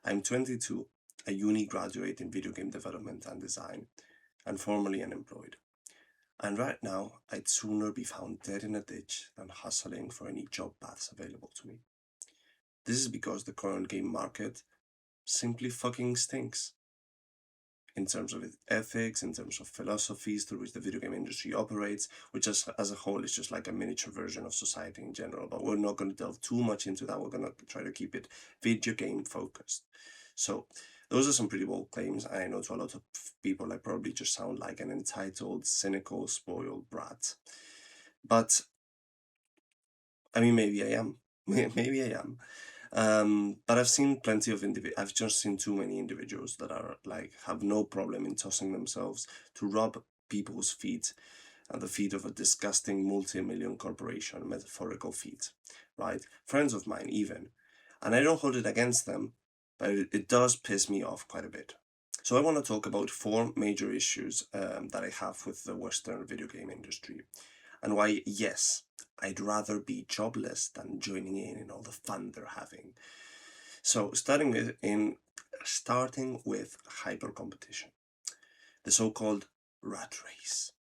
I'm 22, a uni graduate in video game development and design, and formerly unemployed. And right now, I'd sooner be found dead in a ditch than hustling for any job paths available to me. This is because the current game market simply fucking stinks. In terms of its ethics, in terms of philosophies through which the video game industry operates, which as a whole is just like a miniature version of society in general. But we're not going to delve too much into that. We're going to try to keep it video game focused. So those are some pretty bold claims. I know to a lot of people I probably just sound like an entitled, cynical, spoiled brat. But I mean, maybe I am. Maybe I am. But I've seen plenty of I've just seen too many individuals that are like have no problem in tossing themselves to rob people's feet at the feet of a disgusting multi-million corporation, metaphorical feet, right? Friends of mine even. And I don't hold it against them, but it does piss me off quite a bit. So I want to talk about four major issues that I have with the Western video game industry, and why, yes, I'd rather be jobless than joining in all the fun they're having. So starting with hyper competition, the so-called rat race.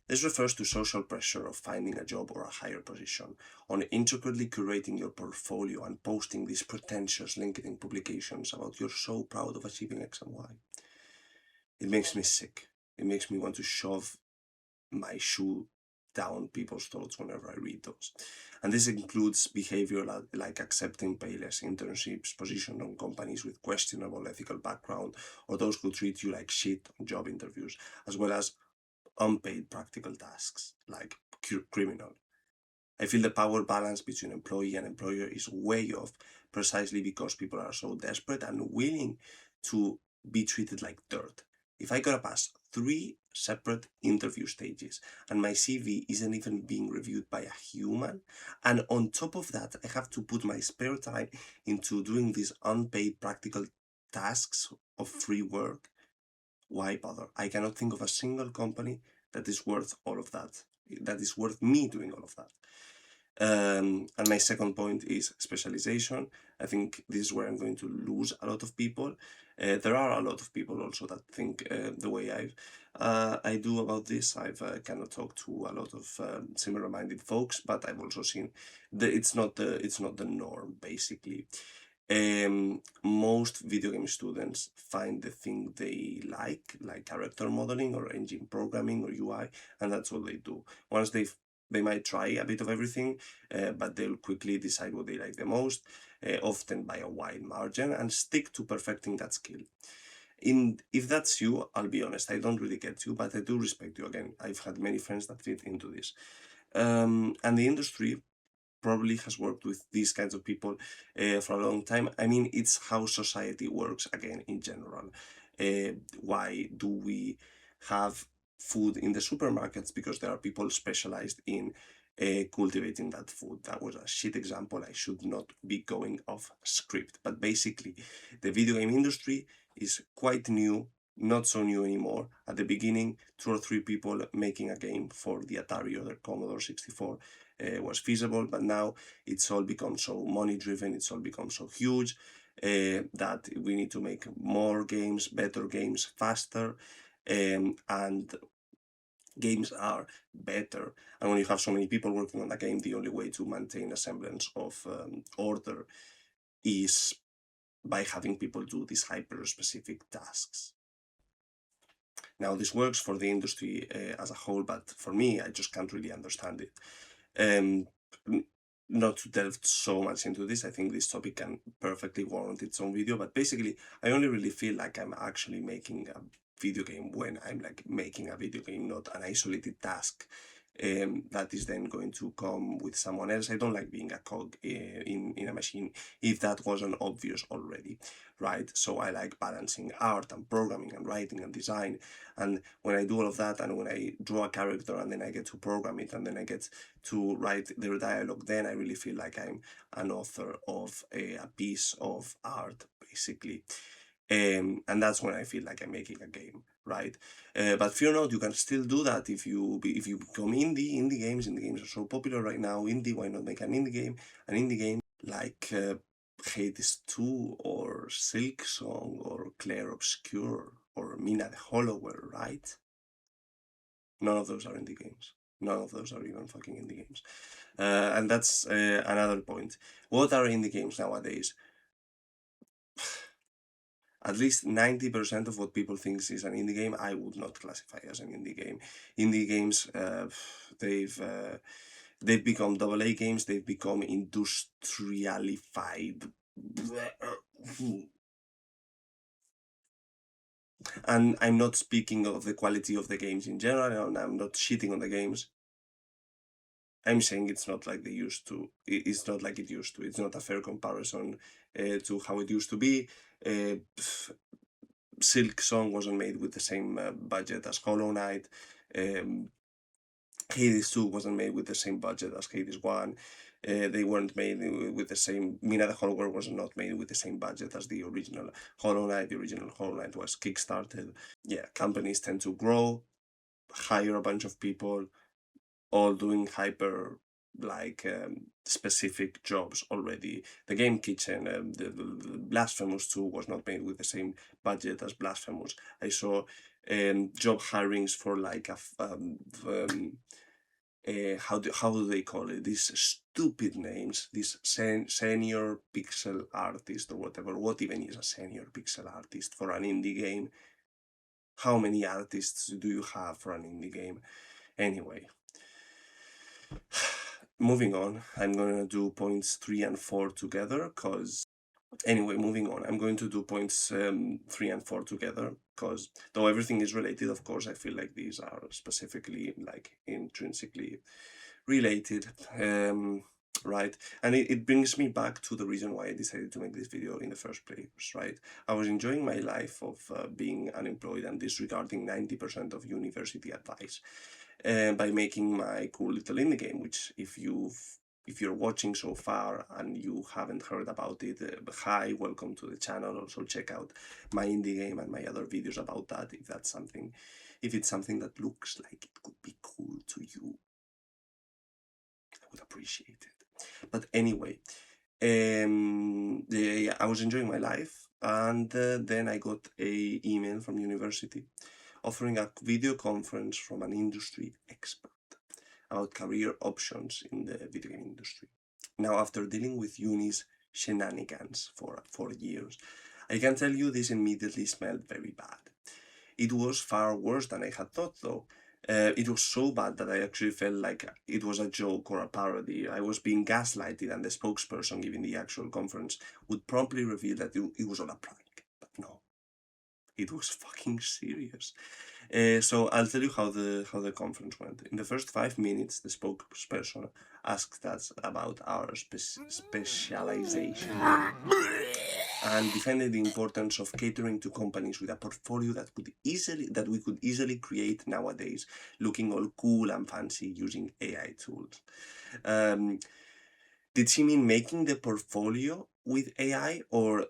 This refers to social pressure of finding a job or a higher position, on intricately curating your portfolio and posting these pretentious LinkedIn publications about you're so proud of achieving X and Y. It makes me sick. It makes me want to shove my shoe down people's throats whenever I read those. And this includes behavior like accepting payless internships, positioned on companies with questionable ethical background, or those who treat you like shit on job interviews, as well as unpaid practical tasks, like criminal. I feel the power balance between employee and employer is way off, precisely because people are so desperate and willing to be treated like dirt. If I gotta pass 3 separate interview stages and my CV isn't even being reviewed by a human, and on top of that, I have to put my spare time into doing these unpaid practical tasks of free work, why bother? I cannot think of a single company that is worth all of that, that is worth me doing all of that. And my second point is specialization. I think this is where I'm going to lose a lot of people. There are a lot of people also that think the way I do about this. I've kind of talked to a lot of similar-minded folks, but I've also seen that it's not the norm basically. Most video game students find the thing they like character modeling or engine programming or UI, and that's all they do. Once they might try a bit of everything, but they'll quickly decide what they like the most, often by a wide margin, and stick to perfecting that skill. If that's you, I'll be honest, I don't really get you, but I do respect you. Again, I've had many friends that fit into this. And the industry probably has worked with these kinds of people for a long time. I mean, it's how society works, again, in general. Why do we have food in the supermarkets? Because there are people specialized in cultivating that food. That was a shit example. I should not be going off script. But basically, the video game industry is quite new, not so new anymore. At the beginning, 2 or 3 people making a game for the Atari or the Commodore 64 was feasible, but now it's all become so money driven, it's all become so huge that we need to make more games, better games, faster, and games are better. And when you have so many people working on a game, the only way to maintain a semblance of order is by having people do these hyper-specific tasks. Now, this works for the industry as a whole, but for me, I just can't really understand it. Um, Not to delve so much into this, I think this topic can perfectly warrant its own video, but basically, I only really feel like I'm actually making a video game when I'm like making a video game, not an isolated task that is then going to come with someone else. I don't like being a cog in a machine, if that wasn't obvious already, right? So I like balancing art and programming and writing and design. And when I do all of that, and when I draw a character and then I get to program it and then I get to write their dialogue, then I really feel like I'm an author of a piece of art, basically. And that's when I feel like I'm making a game, right? But fear not, you can still do that if you become indie games. Indie games are so popular right now. Why not make an indie game? An indie game like Hades 2 or Silk Song or Claire Obscure or Mina the Hollower, right? None of those are indie games. None of those are even fucking indie games. And that's another point. What are indie games nowadays? At least 90% of what people think is an indie game, I would not classify as an indie game. Indie games, they've uh, they've become double A games. They've become industrialified, and I'm not speaking of the quality of the games in general. And I'm not shitting on the games. I'm saying it's not like they used to. It's not like it used to. It's not a fair comparison to how it used to be. Uh, Silk Song wasn't made with the same budget as Hollow Knight. Um, Hades 2 wasn't made with the same budget as Hades 1. They weren't made with the same. Mina the Hollower was not made with the same budget as the original Hollow Knight. The original Hollow Knight was kickstarted. Yeah, companies tend to grow, hire a bunch of people, all doing hyper specific jobs already. The Game Kitchen, the Blasphemous 2 was not made with the same budget as Blasphemous. I saw job hirings for like how do they call it? These stupid names, this senior pixel artist or whatever. What even is a senior pixel artist for an indie game? How many artists do you have for an indie game? Anyway, moving on, I'm going to do points 3 and 4 together because anyway, moving on, I'm going to do points 3 and 4 together because though everything is related, of course, I feel like these are specifically like intrinsically related, right? And it brings me back to the reason why I decided to make this video in the first place, right? I was enjoying my life of being unemployed and disregarding 90% of university advice by making my cool little indie game, which if you're watching so far and you haven't heard about it, hi, welcome to the channel. Also check out my indie game and my other videos about that if it's something that looks like it could be cool to you. I would appreciate it. But anyway, yeah, I was enjoying my life, and then I got a email from university offering a video conference from an industry expert about career options in the video game industry. Now, after dealing with uni's shenanigans for 4 years, I can tell you this immediately smelled very bad. It was far worse than I had thought, though. It was so bad that I actually felt like it was a joke or a parody. I was being gaslighted, and the spokesperson giving the actual conference would promptly reveal that it was all a prank. But no, it was fucking serious. So I'll tell you how the conference went. In the first 5 minutes, the spokesperson asked us about our specialization and defended the importance of catering to companies with a portfolio that we could easily create nowadays, looking all cool and fancy using AI tools. Did she mean making the portfolio with AI or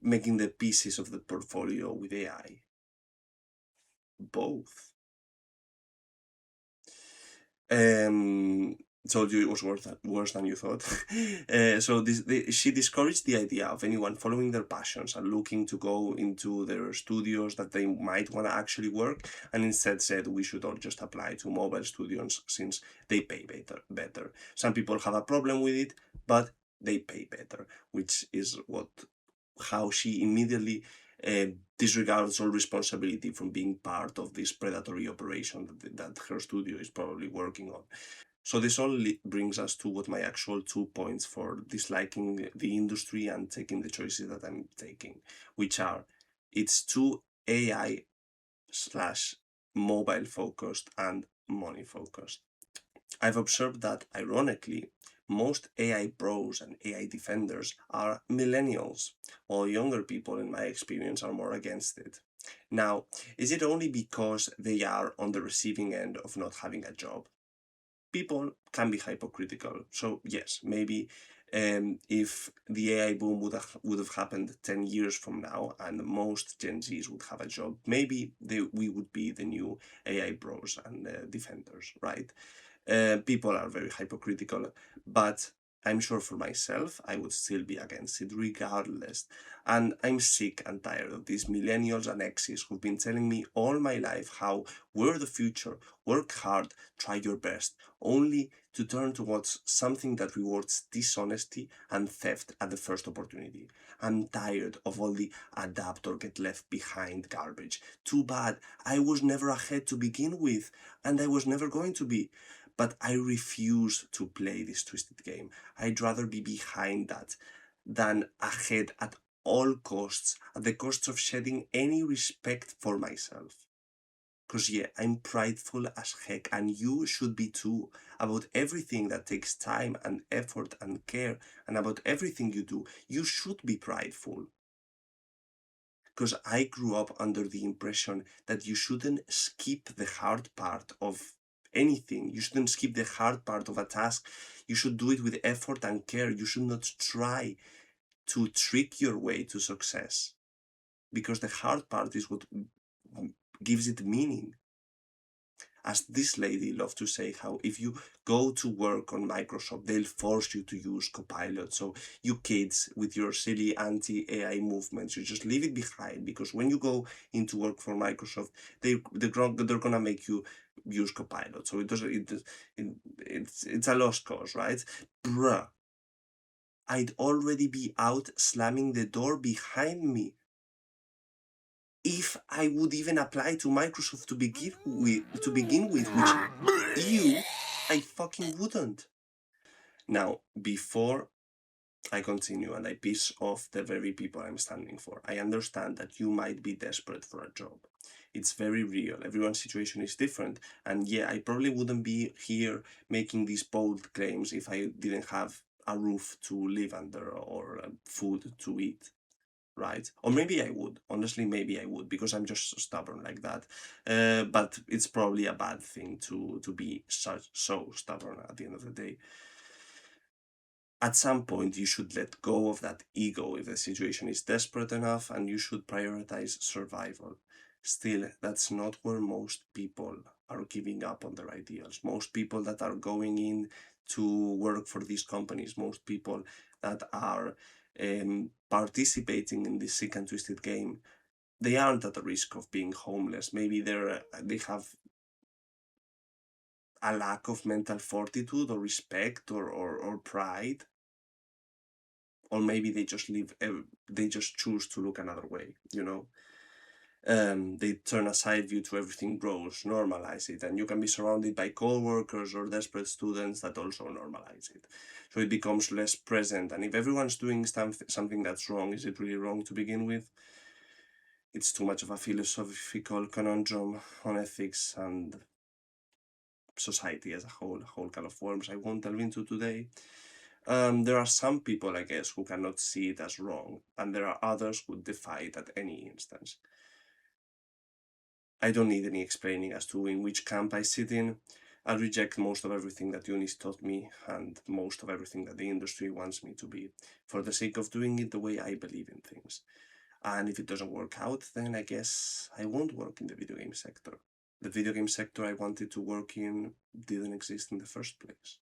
making the pieces of the portfolio with AI? Both. Told you it was worse than you thought. She discouraged the idea of anyone following their passions and looking to go into their studios that they might want to actually work, and instead said we should all just apply to mobile studios since they pay better. Some people have a problem with it, but they pay better, which is how she immediately disregards all responsibility from being part of this predatory operation that her studio is probably working on. So this all brings us to what my actual 2 points for disliking the industry and taking the choices that I'm taking, which are it's too AI slash mobile focused and money focused. I've observed that, ironically, most AI pros and AI defenders are millennials, while younger people, in my experience, are more against it. Now, is it only because they are on the receiving end of not having a job? People can be hypocritical, so yes, maybe if the AI boom would have happened 10 years from now and most Gen Zs would have a job, maybe we would be the new AI bros and defenders, right? People are very hypocritical, but I'm sure for myself, I would still be against it regardless. And I'm sick and tired of these millennials and X's who've been telling me all my life how we're the future, work hard, try your best, only to turn towards something that rewards dishonesty and theft at the first opportunity. I'm tired of all the adapt or get left behind garbage. Too bad, I was never ahead to begin with, and I was never going to be. But I refuse to play this twisted game. I'd rather be behind that than ahead at all costs, at the cost of shedding any respect for myself. Because, yeah, I'm prideful as heck, and you should be too, about everything that takes time and effort and care, and about everything you do. You should be prideful. Because I grew up under the impression that you shouldn't skip the hard part of anything. You shouldn't skip the hard part of a task. You should do it with effort and care. You should not try to trick your way to success, because the hard part is what gives it meaning. As this lady loved to say, how if you go to work on Microsoft, they'll force you to use Copilot. So you kids with your silly anti-AI movements, you just leave it behind, because when you go into work for Microsoft, they're gonna make you use Copilot. So it's a lost cause, right? Bruh, I'd already be out slamming the door behind me if I would even apply to Microsoft to begin with, which I fucking wouldn't. Now, before I continue and I piss off the very people I'm standing for, I understand that you might be desperate for a job. It's very real. Everyone's situation is different. And yeah, I probably wouldn't be here making these bold claims if I didn't have a roof to live under or food to eat, right? Or maybe I would. Honestly, maybe I would, because I'm just stubborn like that. But it's probably a bad thing to be so stubborn at the end of the day. At some point, you should let go of that ego if the situation is desperate enough, and you should prioritize survival. Still, that's not where most people are giving up on their ideals. Most people that are going in to work for these companies, most people that are participating in this sick and twisted game, they aren't at the risk of being homeless. Maybe they have a lack of mental fortitude or respect or pride, or maybe they just they just choose to look another way. They turn a side view to everything gross, normalize it, and you can be surrounded by co-workers or desperate students that also normalize it. So it becomes less present, and if everyone's doing something that's wrong, is it really wrong to begin with? It's too much of a philosophical conundrum on ethics and society as a whole kind of worms I won't delve into today. There are some people, I guess, who cannot see it as wrong, and there are others who defy it at any instance. I don't need any explaining as to in which camp I sit in. I reject most of everything that unis taught me and most of everything that the industry wants me to be, for the sake of doing it the way I believe in things. And if it doesn't work out, then I guess I won't work in the video game sector. The video game sector I wanted to work in didn't exist in the first place.